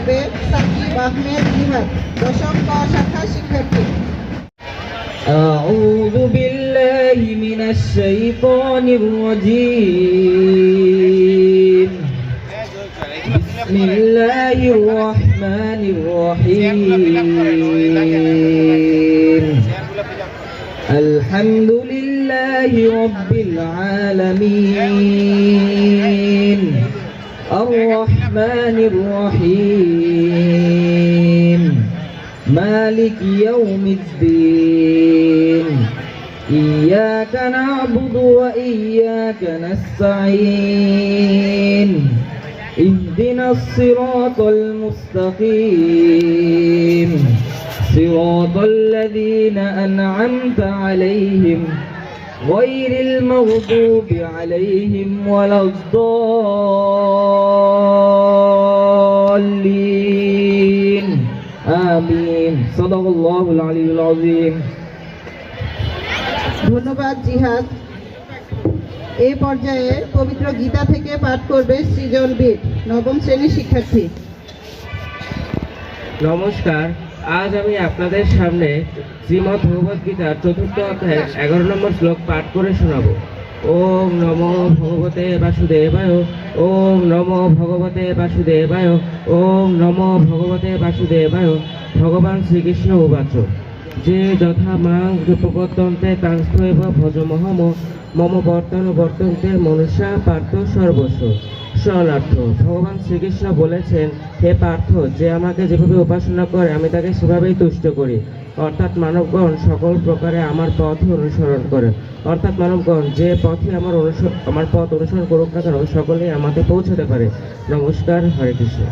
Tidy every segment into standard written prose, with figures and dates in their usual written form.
করবে সাকিব আহমেদ জিহাদ, দশম ক শাখা শিক্ষার্থী। أعوذ بالله من الشيطان الرجيم. بسم الله الرحمن الرحيم. الحمد لله رب العالمين الرحمن الرحيم مالك يوم الدين إياك نعبد وإياك نستعين اهدنا الصراط المستقيم صراط الذين أنعمت عليهم غير المغضوب عليهم ولا الضالين آمين صدق الله العلي العظيم. ধন্যবাদ জিহাদ। এই পর্যায়ে পবিত্র গীতা থেকে পাঠ করবে সৃজন বীর, নবম শ্রেণীর শিক্ষার্থী। নমস্কার, আজ আমি আপনাদের সামনে শ্রীমদ্ ভগবদ গীতার ৪র্থ অধ্যায়ের ১১ নম্বর শ্লোক পাঠ করে শোনাবো। ওম নমো ভগবতে বাসুদেবায়, ওম নমো ভগবতে বাসুদেবায়, ওম নমো ভগবতে বাসুদেবায়। ভগবান শ্রীকৃষ্ণ উবাচ, যে যথা মাং প্রপদ্যন্তে তাংস্থৈব ভজমহম মম বর্তন বর্তন্তে মনুষ্যা পার্থ সর্বস্ব। শরণার্থ, ভগবান শ্রীকৃষ্ণ বলেছেন, হে পার্থ, যে আমাকে যেভাবে উপাসনা করে আমি তাকে সেভাবেই তুষ্ট করি। অর্থাৎ মানবগণ সকল প্রকারে আমার পথ অনুসরণ করে। অর্থাৎ মানবগণ যে পথে আমার পথ অনুসরণ করুক না কেন সকলেই আমাকে পৌঁছাতে পারে। নমস্কার, হরে কৃষ্ণ।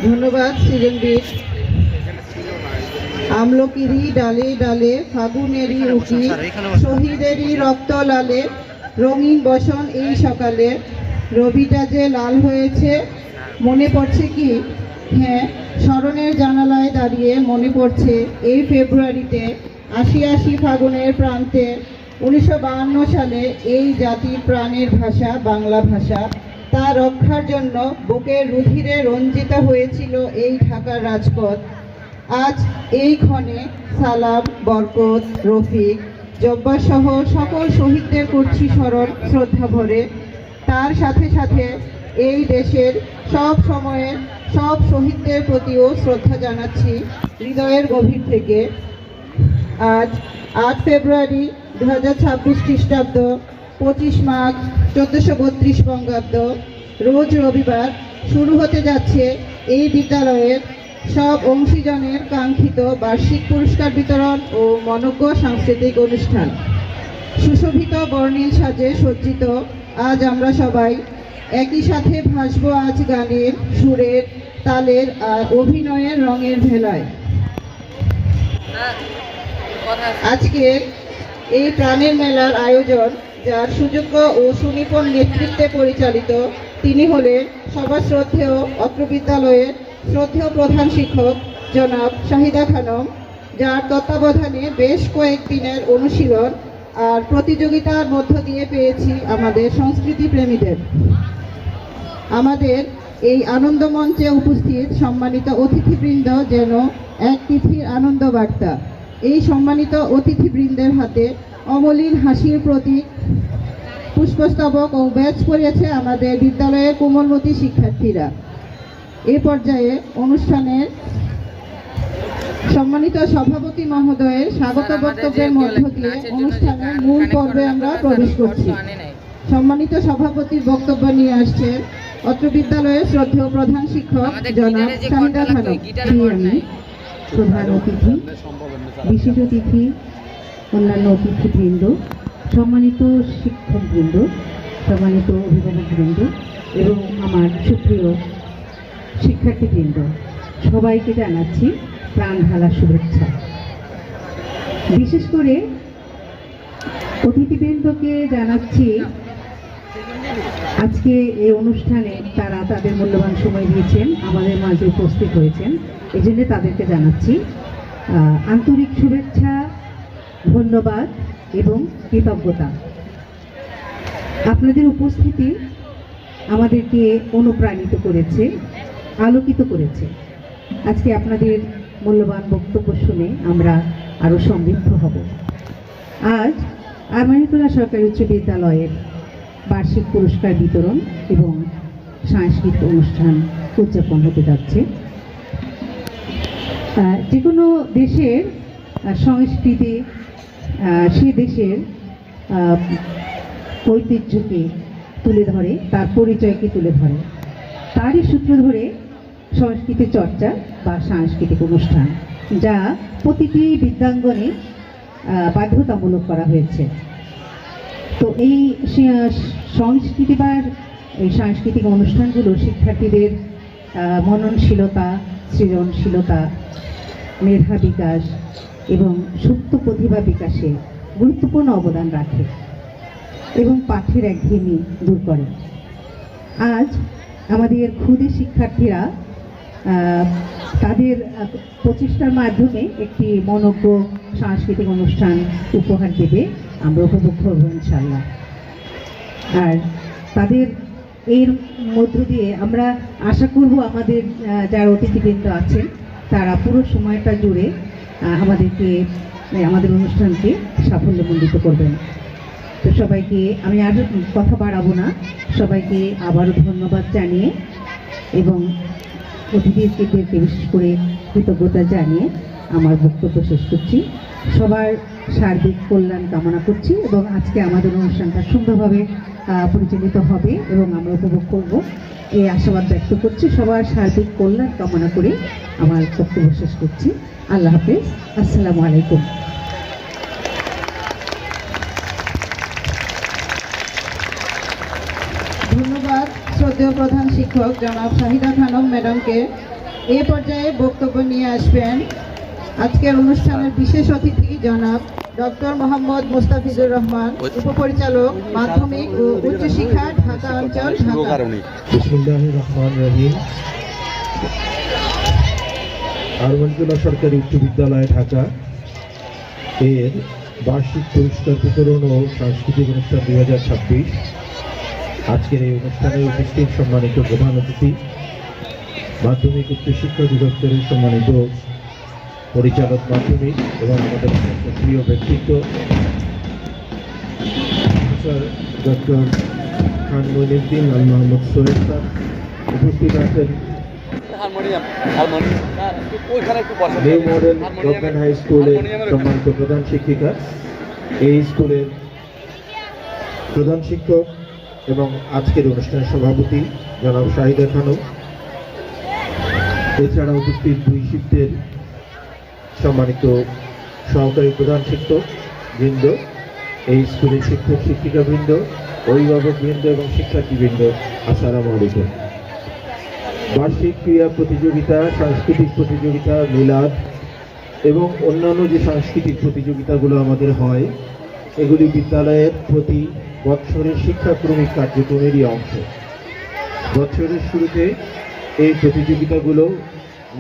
ধন্যবাদ সৃজন বীর। আমলকিরি ডালে ডালে ফাগুনেরই উকি, শহীদেরই রক্ত লালে রঙিন বসন এই সকালে। রবিটা যে লাল হয়েছে মনে পড়ছে কি? হ্যাঁ, স্মরণের জানালায় দাঁড়িয়ে মনে পড়ছে এই ফেব্রুয়ারিতে ৮০ ফাগুনের প্রান্তে ১৯৫২ সালে এই জাতির প্রাণের ভাষা বাংলা ভাষা, তা রক্ষার জন্য বুকের রুধিরে রঞ্জিত হয়েছিল এই ঢাকার রাজপথ। আজ এই ক্ষণে সালাম, বরকত, রফিক, জব্বার সহ সকল শহীদদের করছি স্মরণ শ্রদ্ধা ভরে। তার সাথে সাথে এই দেশের সব সময়ের সব শহীদদের প্রতিও শ্রদ্ধা জানাচ্ছি হৃদয়ের গভীর থেকে। আজ ৮ ফেব্রুয়ারি ২০২৬ খ্রিস্টাব্দ, ২৫ মাঘ ১৪৩২ বঙ্গাব্দ, রোজ রবিবার শুরু হতে যাচ্ছে এই বিদ্যালয়ের সব অংশীজনের কাঙ্ক্ষিত বার্ষিক পুরস্কার বিতরণ ও মনোজ্ঞ সাংস্কৃতিক অনুষ্ঠান। সুশোভিত বর্ণিল সাজে সজ্জিত আজ আমরা সবাই একই সাথে ভাসবো আজ গানের, সুরের, তালের আর অভিনয়ের রঙের ভেলায়। আজকের এই প্রাণের মেলার আয়োজন, যার সুযোগ্য ও সুনিপুণ নেতৃত্বে পরিচালিত, তিনি হলেন সবার শ্রদ্ধেয় অত্র বিদ্যালয়ের শ্রদ্ধেয় প্রধান শিক্ষক জনাব শাহিদা খানম, যার তত্ত্বাবধানে বেশ কয়েকদিনের অনুশীলন আর প্রতিযোগিতার মধ্য দিয়ে পেয়েছি আমাদের সংস্কৃতি প্রেমীদের। আমাদের এই আনন্দ মঞ্চে উপস্থিত সম্মানিত অতিথিবৃন্দ যেন এক তিথির আনন্দ বার্তা। এই সম্মানিত অতিথিবৃন্দের হাতে অমলিন হাসির প্রতীক পুষ্পস্তবক ও ব্যাজ পরিয়েছে আমাদের বিদ্যালয়ের কোমলমতি শিক্ষার্থীরা। এ পর্যায়ে অনুষ্ঠানের সম্মানিত সভাপতি মহোদয়ের স্বাগত বক্তব্যের মধ্য দিয়ে অনুষ্ঠানের মূল পর্বে আমরা প্রবেশ করছি। সম্মানিত সভাপতির বক্তব্য নিয়ে আসছেন অত্র বিদ্যালয়ের শ্রদ্ধেয় প্রধান শিক্ষক জনাব শাহিদা খানম। প্রধান অতিথি, বিশেষ অতিথি, অন্যান্য অতিথিবৃন্দ, সম্মানিত শিক্ষকবৃন্দ, সম্মানিত অভিভাবকবৃন্দ এবং আমার সুপ্রিয় শিক্ষার্থীবৃন্দ, সবাইকে জানাচ্ছি প্রাণ ঢালা শুভেচ্ছা। বিশেষ করে অতিথিবৃন্দকে জানাচ্ছি আজকে এই অনুষ্ঠানে তারা তাদের মূল্যবান সময় দিয়েছেন, আমাদের মাঝে উপস্থিত হয়েছেন, এই জন্য তাদেরকে জানাচ্ছি আন্তরিক শুভেচ্ছা, ধন্যবাদ এবং কৃতজ্ঞতা। আপনাদের উপস্থিতি আমাদেরকে অনুপ্রাণিত করেছে, আলোকিত করেছে। আজকে আপনাদের মূল্যবান বক্তব্য শুনে আমরা আরও সমৃদ্ধ হব। আজ আমানিতলা সরকারি উচ্চ বিদ্যালয়ের বার্ষিক পুরস্কার বিতরণ এবং সাংস্কৃতিক অনুষ্ঠান উদযাপন হতে যাচ্ছে। যে কোনো দেশের সংস্কৃতি সে দেশের ঐতিহ্যকে তুলে ধরে, তার পরিচয়কে তুলে ধরে। তারই সূত্র ধরে সংস্কৃতি চর্চা বা সাংস্কৃতিক অনুষ্ঠান, যা প্রতিটি বিদ্যাঙ্গনে বাধ্যতামূলক করা হয়েছে। তো এই সংস্কৃতি বা এই সাংস্কৃতিক অনুষ্ঠানগুলো শিক্ষার্থীদের মননশীলতা, সৃজনশীলতা, মেধা বিকাশ এবং সুপ্ত প্রতিভা বিকাশে গুরুত্বপূর্ণ অবদান রাখে এবং পাঠের একঘেয়েমি দূর করে। আজ আমাদের ক্ষুদে শিক্ষার্থীরা তাদের প্রচেষ্টার মাধ্যমে একটি মনোজ্ঞ সাংস্কৃতিক অনুষ্ঠান উপহার দেবে, আমরা উপভোগ করব ইনশাল্লাহ। আর তাদের এর মধ্য দিয়ে আমরা আশা করব আমাদের যারা অতিথিবৃন্দ আছেন তারা পুরো সময়টা জুড়ে আমাদের অনুষ্ঠানকে সাফল্যমণ্ডিত করবেন। তো সবাইকে আমি আর কথা বাড়াবো না, সবাইকে আবারও ধন্যবাদ জানিয়ে এবং অতিথিদেরকে বিশেষ করে কৃতজ্ঞতা জানিয়ে আমার বক্তব্য শেষ করছি। সবার সার্বিক কল্যাণ কামনা করছি এবং আজকে আমাদের অনুষ্ঠানটা সুন্দরভাবে পরিচালিত হবে এবং আমরা উপভোগ করব এই আশাবাদ ব্যক্ত করছি। সবার সার্বিক কল্যাণ কামনা করে আমার বক্তব্য শেষ করছি। আল্লাহ হাফেজ, আসসালামু আলাইকুম। ধন্যবাদ শ্রদ্ধেয় প্রধান শিক্ষক জনাব শাহিদা খানম ম্যাডামকে। এ পর্যায়ে বক্তব্য নিয়ে আসবেন আজকের অনুষ্ঠানের বিশেষ অতিথি জনাব ডক্টর মোহাম্মদ মুস্তাফিজুর রহমান, উপপরিচালক মাধ্যমিক ও উচ্চশিক্ষা, ঢাকা অঞ্চল, ঢাকা। বিসমিল্লাহির রহমানির রহিম। আমানিতলা সরকারি উচ্চ বিদ্যালয় ঢাকা এর বার্ষিক পুরস্কার বিতরণ ও সাংস্কৃতিক অনুষ্ঠান 2026। আজকের এই অনুষ্ঠানে উপস্থিত সম্মানিত প্রধান অতিথি, মাধ্যমিক উচ্চশিক্ষা অধিদপ্তরের সম্মানিত পরিচালক মাধ্যমিক এবং আমাদের প্রিয় ব্যক্তিত্ব প্রফেসর ডক্টর খান মঈনুদ্দিন আল মোহাম্মদ সোহেল স্যার, উপস্থিত আছেন নিউ মডেল গভর্নমেন্ট হাই স্কুলের সম্মানিত প্রধান শিক্ষিকা, এই স্কুলের প্রধান শিক্ষক এবং আজকের অনুষ্ঠানের সভাপতি জনাব শাহিদা খানম, এছাড়া উপস্থিত দুই শিফটের সম্মানিত সহকারী প্রধান শিক্ষক বৃন্দ, এই স্কুলের শিক্ষক শিক্ষিকা বৃন্দ, অভিভাবক বৃন্দ এবং শিক্ষার্থীবৃন্দ, আসসালামু আলাইকুম। বার্ষিক ক্রীড়া প্রতিযোগিতা, সাংস্কৃতিক প্রতিযোগিতা, মিলাদ এবং অন্যান্য যে সাংস্কৃতিক প্রতিযোগিতাগুলো আমাদের হয়, এগুলি বিদ্যালয়ের প্রতি বৎসরের শিক্ষাক্রমিক কার্যক্রমেরই অংশ। বছরের শুরুতে এই প্রতিযোগিতাগুলো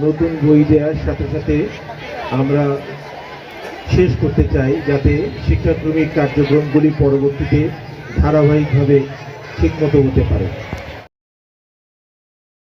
নতুন বই দেওয়ার সাথে সাথে আমরা শেষ করতে চাই, যাতে শিক্ষাক্রমিক কার্যক্রমগুলি পরবর্তীতে ধারাবাহিকভাবে ঠিকমতো হতে পারে।